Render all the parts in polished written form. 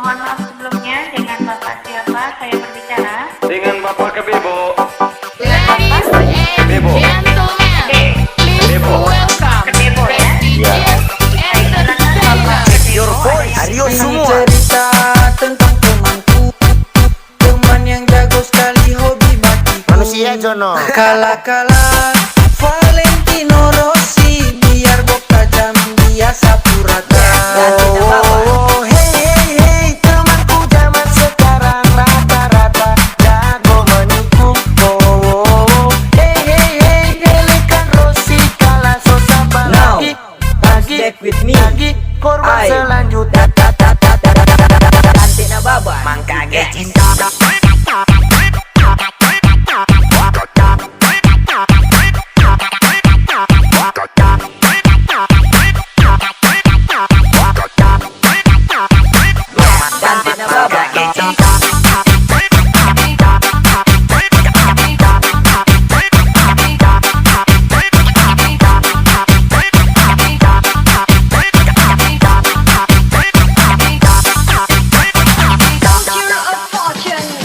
Mohon maaf sebelumnya, dengan Bapak siapa saya berbicara? Dengan Bapak Kebebo. Dengan Bapak Kebebo. Kedebo. Kedebo ya? Iya. Baik, silakan Bapak Your Kedebo. voice, Ada Aryo yang semua. Cerita tentang temanku, teman yang jago sekali hobi bakiku. Manusia Jono. Kala-kala Valentino Rossi, biar bok tajam dia sapu rata. Oh, hey hey hey, temanku zaman sekarang rata-rata jago menipu. Oh, hey hey hey, Helikan Rossi kalah sosapa Now, lagi back with me. lagi korban I. selanjutnya. Cantik na baba, Mangkage cinta. cantik na baba.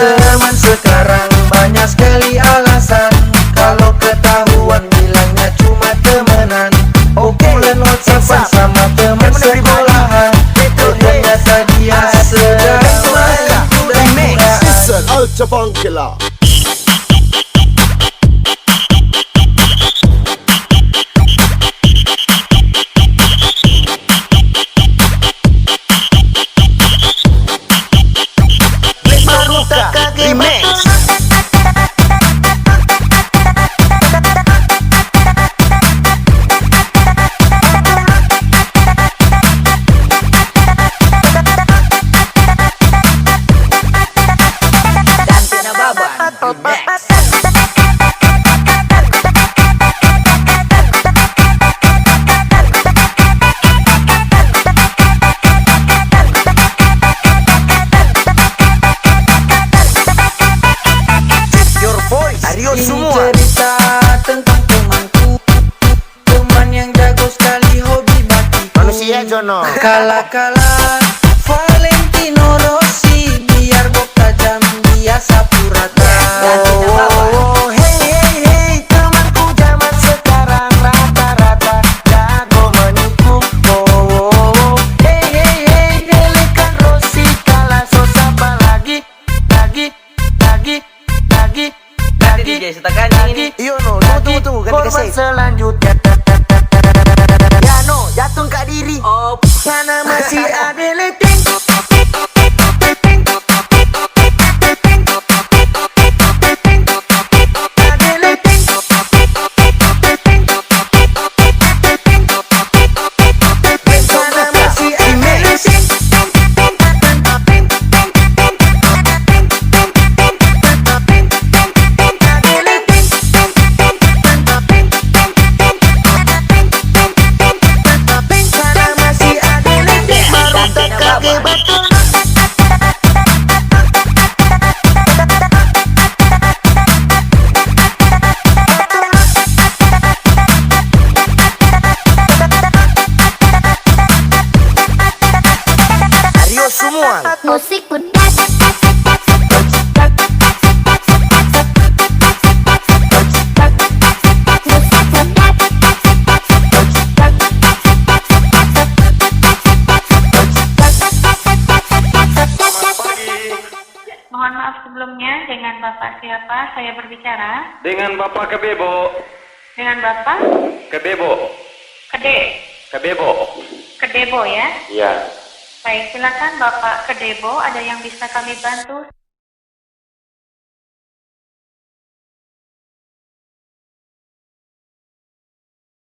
Teman sekarang banyak sekali alasan, kalau ketahuan bilangnya cuma temenan. Bulan WhatsAppan sama teman sekolahan, ternyata dia sedang main. Listen, Ultra Funk Killer. Remix. Cantik na baba, remix. Your voice, Aryo Ini semua. cerita tentang temanku, teman yang jago sekali hobi bakiku. Manusia Jono. Kala-kala Valentino Rossi, biar bok tajam dia sapu rata. Oh, hey hey hey, temanku zaman sekarang rata-rata jago menipu. Oh, hey hey hey, Helikan Rossi kalah sosapa lagi. DJ setakan ini. Iyo no, tunggu ganti Korban kasih. Selanjutnya ya no, jatuh kak diri. Oh, Sana masih ada leteng. Ada leteng. Sana masih ada leteng. Ada leteng. Sana masih ada leteng. Baru terkage betul. Aryo semua. musik Mohon maaf sebelumnya, dengan Bapak siapa saya berbicara? Dengan Bapak Kebebo. Dengan Bapak Kebebo. Kebebo. Kedebo ya? Iya. Baik, silakan Bapak Kedebo, ada yang bisa kami bantu?